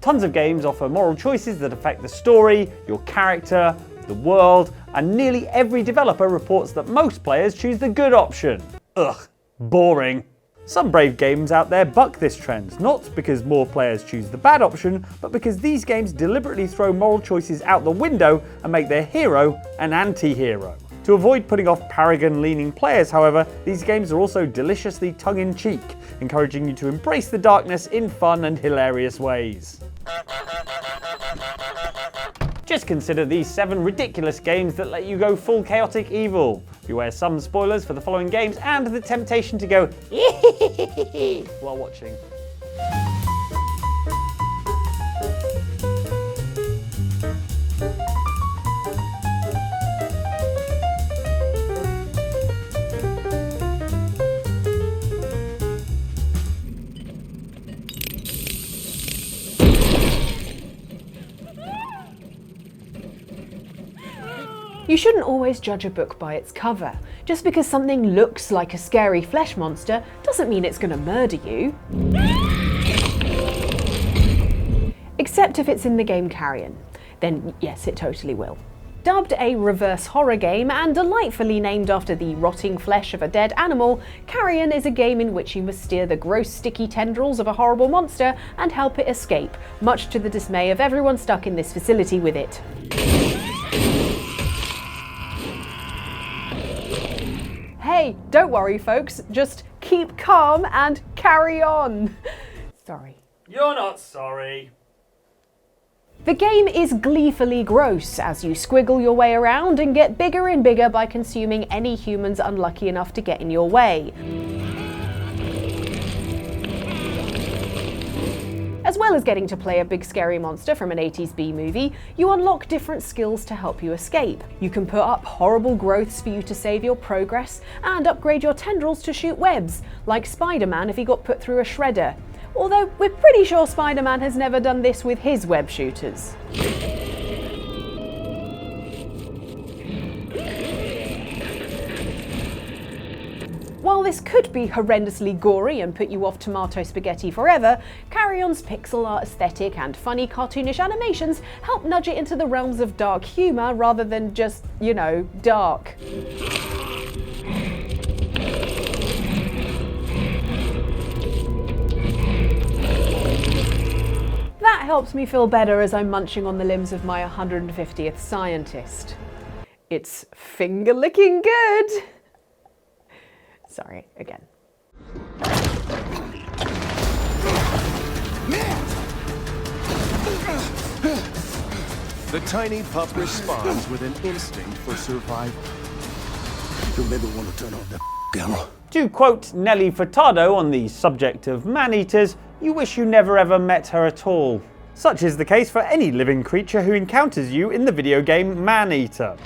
Tons of games offer moral choices that affect the story, your character, the world, and nearly every developer reports that most players choose the good option. Ugh, boring. Some brave games out there buck this trend, not because more players choose the bad option, but because these games deliberately throw moral choices out the window and make their hero an anti-hero. To avoid putting off paragon-leaning players, however, these games are also deliciously tongue-in-cheek, encouraging you to embrace the darkness in fun and hilarious ways. Just consider these 7 ridiculous games that let you go full chaotic evil. Beware some spoilers for the following games and the temptation to go while watching. You shouldn't always judge a book by its cover. Just because something looks like a scary flesh monster doesn't mean it's going to murder you. Except if it's in the game Carrion. Then yes, it totally will. Dubbed a reverse horror game and delightfully named after the rotting flesh of a dead animal, Carrion is a game in which you must steer the gross sticky tendrils of a horrible monster and help it escape, much to the dismay of everyone stuck in this facility with it. Hey, don't worry folks, just keep calm and carry on. Sorry. You're not sorry. The game is gleefully gross as you squiggle your way around and get bigger and bigger by consuming any humans unlucky enough to get in your way. As well as getting to play a big scary monster from an 80s B movie, you unlock different skills to help you escape. You can put up horrible growths for you to save your progress, and upgrade your tendrils to shoot webs, like Spider-Man if he got put through a shredder. Although we're pretty sure Spider-Man has never done this with his web shooters. While this could be horrendously gory and put you off tomato spaghetti forever, Carrion's pixel art aesthetic and funny cartoonish animations help nudge it into the realms of dark humour rather than just, you know, dark. That helps me feel better as I'm munching on the limbs of my 150th scientist. It's finger-licking good! Sorry, again. The tiny pup responds with an instinct for survival. You maybe want to turn off that camera. To quote Nelly Furtado on the subject of man-eaters, you wish you never ever met her at all. Such is the case for any living creature who encounters you in the video game Maneater.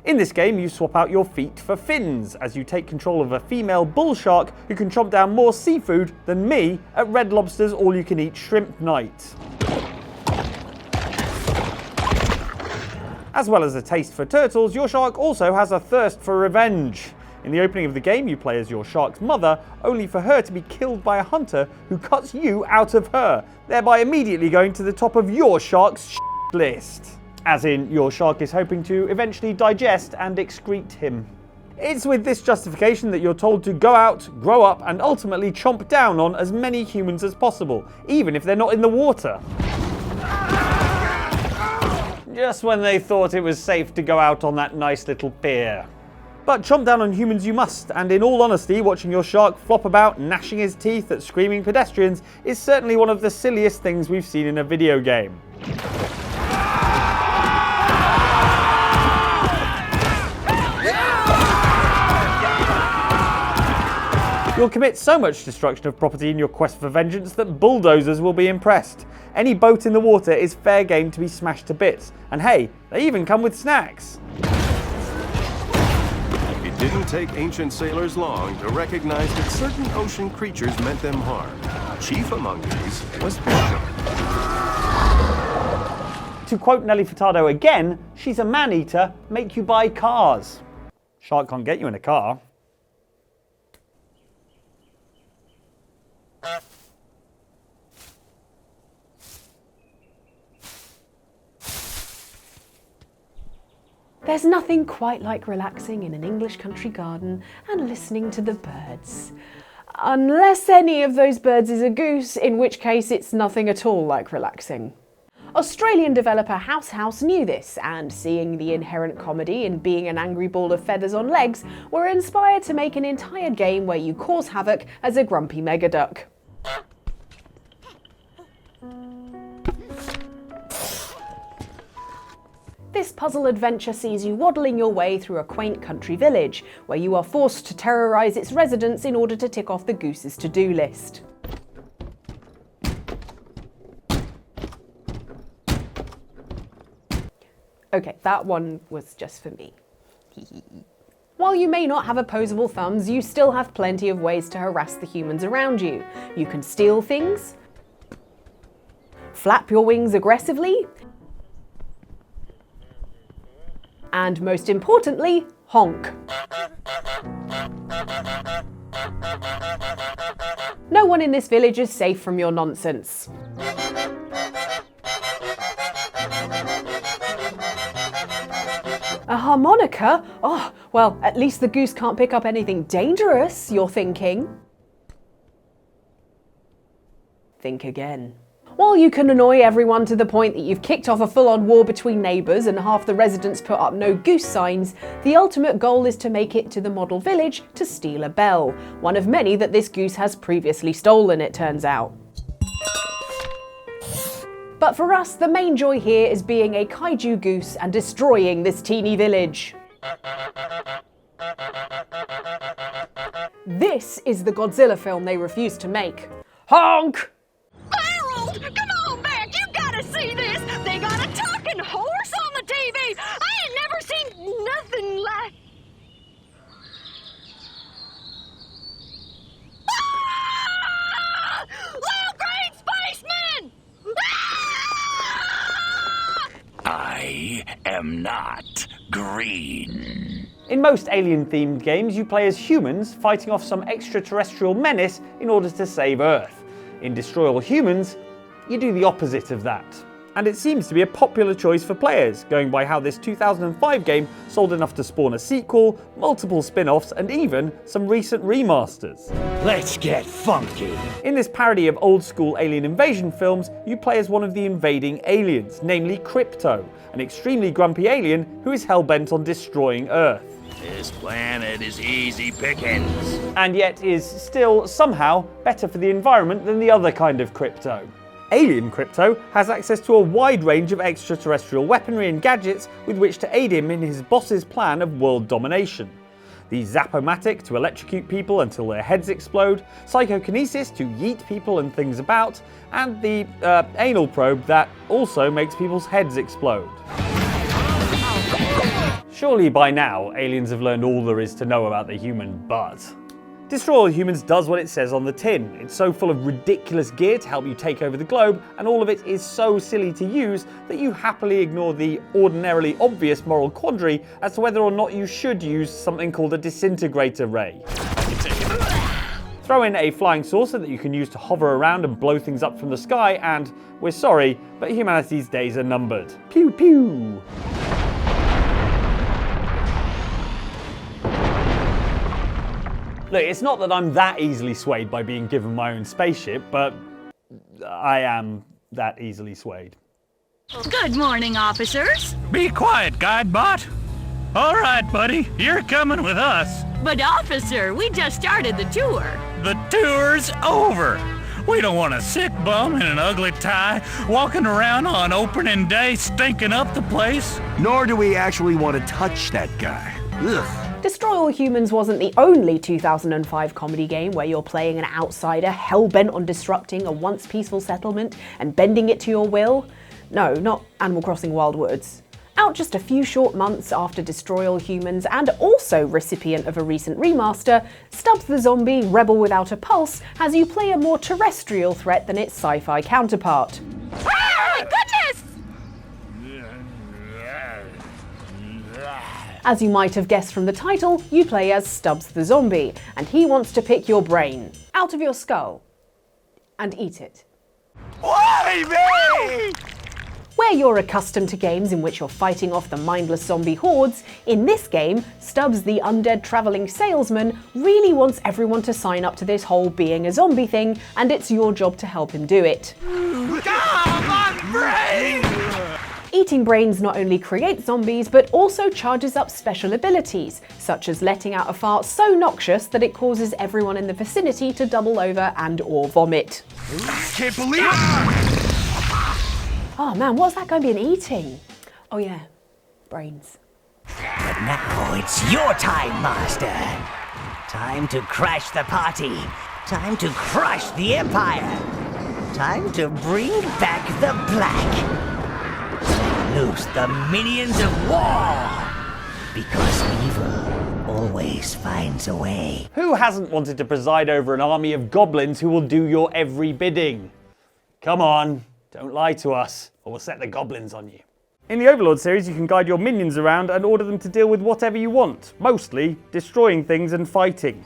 In this game, you swap out your feet for fins, as you take control of a female bull shark who can chomp down more seafood than me at Red Lobster's all-you-can-eat shrimp night. As well as a taste for turtles, your shark also has a thirst for revenge. In the opening of the game, you play as your shark's mother, only for her to be killed by a hunter who cuts you out of her, thereby immediately going to the top of your shark's list. As in, your shark is hoping to eventually digest and excrete him. It's with this justification that you're told to go out, grow up, and ultimately chomp down on as many humans as possible, even if they're not in the water. Just when they thought it was safe to go out on that nice little pier. But chomp down on humans you must, and in all honesty, watching your shark flop about, gnashing his teeth at screaming pedestrians, is certainly one of the silliest things we've seen in a video game. You'll commit so much destruction of property in your quest for vengeance that bulldozers will be impressed. Any boat in the water is fair game to be smashed to bits. And hey, they even come with snacks. It didn't take ancient sailors long to recognize that certain ocean creatures meant them harm. Chief among these was fish. To quote Nelly Furtado again, she's a man-eater, make you buy cars. Shark can't get you in a car. There's nothing quite like relaxing in an English country garden and listening to the birds. Unless any of those birds is a goose, in which case it's nothing at all like relaxing. Australian developer House House knew this, and seeing the inherent comedy in being an angry ball of feathers on legs, were inspired to make an entire game where you cause havoc as a grumpy megaduck. This puzzle adventure sees you waddling your way through a quaint country village, where you are forced to terrorise its residents in order to tick off the goose's to-do list. Okay, that one was just for me. While you may not have opposable thumbs, you still have plenty of ways to harass the humans around you. You can steal things, flap your wings aggressively, and most importantly, honk. No one in this village is safe from your nonsense. A harmonica? Oh, well, at least the goose can't pick up anything dangerous, you're thinking. Think again. While you can annoy everyone to the point that you've kicked off a full-on war between neighbours and half the residents put up no goose signs, the ultimate goal is to make it to the model village to steal a bell. One of many that this goose has previously stolen, it turns out. But for us, the main joy here is being a kaiju goose and destroying this teeny village. This is the Godzilla film they refused to make. Honk! Harold, come on back! You gotta see this! They got a talking horse on the TV! I ain't never seen nothing like... Ah! Little green spaceman! I am not green. In most alien-themed games, you play as humans fighting off some extraterrestrial menace in order to save Earth. In Destroy All Humans, you do the opposite of that. And it seems to be a popular choice for players, going by how this 2005 game sold enough to spawn a sequel, multiple spin-offs, and even some recent remasters. Let's get funky. In this parody of old-school alien invasion films, you play as one of the invading aliens, namely Crypto, an extremely grumpy alien who is hell-bent on destroying Earth. This planet is easy pickings. And yet is still somehow better for the environment than the other kind of Crypto. Alien Crypto has access to a wide range of extraterrestrial weaponry and gadgets with which to aid him in his boss's plan of world domination. The Zap-O-Matic to electrocute people until their heads explode, Psychokinesis to yeet people and things about, and the anal probe that also makes people's heads explode. Surely by now, aliens have learned all there is to know about the human butt. Destroy All Humans does what it says on the tin. It's so full of ridiculous gear to help you take over the globe, and all of it is so silly to use that you happily ignore the ordinarily obvious moral quandary as to whether or not you should use something called a disintegrator ray. Throw in a flying saucer that you can use to hover around and blow things up from the sky, and we're sorry, but humanity's days are numbered. Pew pew! Look, it's not that I'm that easily swayed by being given my own spaceship, but I am that easily swayed. Good morning, officers. Be quiet, Guidebot. All right, buddy, you're coming with us. But officer, we just started the tour. The tour's over. We don't want a sick bum in an ugly tie walking around on opening day stinking up the place. Nor do we actually want to touch that guy. Ugh. Destroy All Humans wasn't the only 2005 comedy game where you're playing an outsider hell-bent on disrupting a once peaceful settlement and bending it to your will. No, not Animal Crossing Wild Woods. Out just a few short months after Destroy All Humans and also recipient of a recent remaster, Stubbs the Zombie, Rebel Without a Pulse, has you play a more terrestrial threat than its sci-fi counterpart. Ah, goodness! As you might have guessed from the title, you play as Stubbs the Zombie, and he wants to pick your brain out of your skull and eat it. Why me? Where you're accustomed to games in which you're fighting off the mindless zombie hordes, in this game, Stubbs the undead travelling salesman really wants everyone to sign up to this whole being a zombie thing, and it's your job to help him do it. Come on, brain! Eating brains not only creates zombies, but also charges up special abilities, such as letting out a fart so noxious that it causes everyone in the vicinity to double over and/or vomit. Can't believe it! Oh man, what's that guy been eating? Oh yeah, brains. But now it's your time, Master. Time to crash the party. Time to crush the Empire. Time to bring back the black. Loose the minions of war. Because evil always finds a way. Who hasn't wanted to preside over an army of goblins who will do your every bidding? Come on, don't lie to us, or we'll set the goblins on you. In the Overlord series, you can guide your minions around and order them to deal with whatever you want, mostly destroying things and fighting.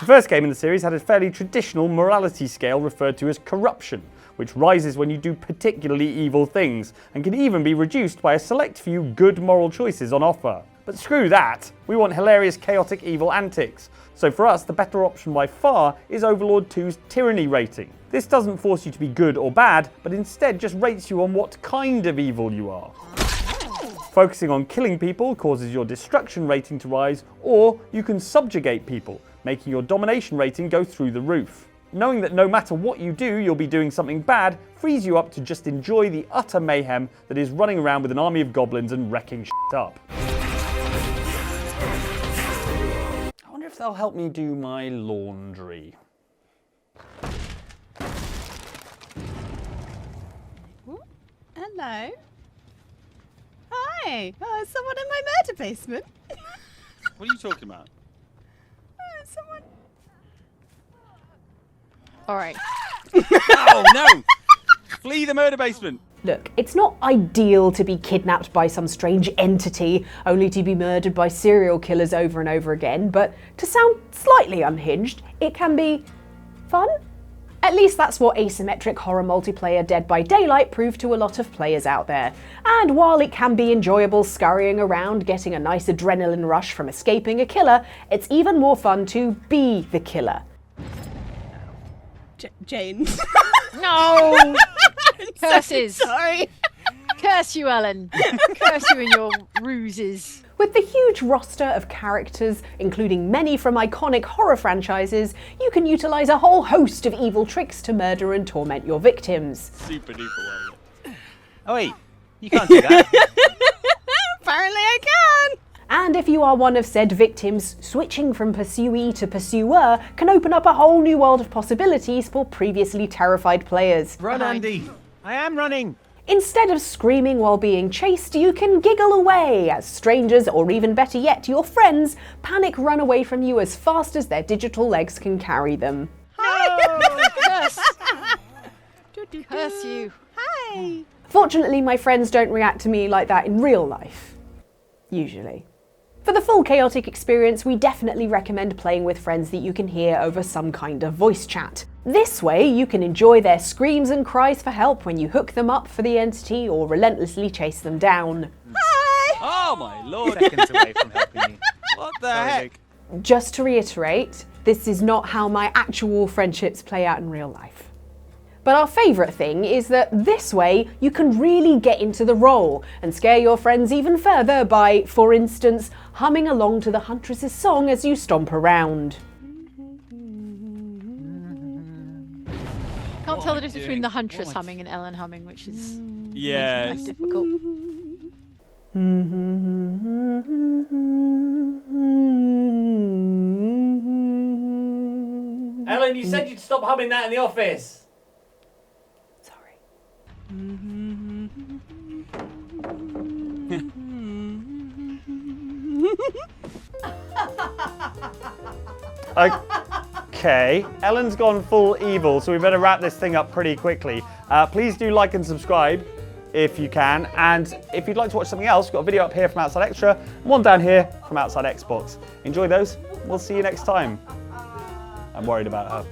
The first game in the series had a fairly traditional morality scale referred to as corruption, which rises when you do particularly evil things, and can even be reduced by a select few good moral choices on offer. But screw that, we want hilarious chaotic evil antics. So for us, the better option by far is Overlord 2's Tyranny rating. This doesn't force you to be good or bad, but instead just rates you on what kind of evil you are. Focusing on killing people causes your destruction rating to rise, or you can subjugate people, making your domination rating go through the roof. Knowing that no matter what you do, you'll be doing something bad frees you up to just enjoy the utter mayhem that is running around with an army of goblins and wrecking shit up. I wonder if they'll help me do my laundry. Hello. Hi. Oh, someone in my murder basement. What are you talking about? Someone. All right. Oh no! Flee the murder basement. Look, it's not ideal to be kidnapped by some strange entity only to be murdered by serial killers over and over again, but to sound slightly unhinged, it can be fun. At least that's what asymmetric horror multiplayer Dead by Daylight proved to a lot of players out there. And while it can be enjoyable scurrying around getting a nice adrenaline rush from escaping a killer, it's even more fun to be the killer. Jane. No! Curses! Sorry. Curse you, Ellen. Curse you and your ruses. With the huge roster of characters, including many from iconic horror franchises, you can utilise a whole host of evil tricks to murder and torment your victims. Super duper well. Oh wait, you can't do that. Apparently I can. And if you are one of said victims, switching from pursuee to pursuer can open up a whole new world of possibilities for previously terrified players. Run, Andy. I am running. Instead of screaming while being chased, you can giggle away as strangers, or even better yet, your friends, panic run away from you as fast as their digital legs can carry them. Curse. Curse you. Hi. Fortunately, my friends don't react to me like that in real life. Usually. For the full chaotic experience, we definitely recommend playing with friends that you can hear over some kind of voice chat. This way, you can enjoy their screams and cries for help when you hook them up for the entity or relentlessly chase them down. Hi. Oh my lord, seconds away from helping you. What the heck? Just to reiterate, this is not how my actual friendships play out in real life. But our favourite thing is that this way you can really get into the role and scare your friends even further by, for instance, humming along to the Huntress's song as you stomp around. Can't tell the difference between the Huntress humming and Ellen humming, which is Yeah. difficult. Ellen, you said you'd stop humming that in the office. Okay, Ellen's gone full evil, so we better wrap this thing up pretty quickly. Please do like and subscribe if you can, and if you'd like to watch something else, we've got a video up here from Outside Xtra, and one down here from Outside Xbox. Enjoy those, we'll see you next time. I'm worried about her.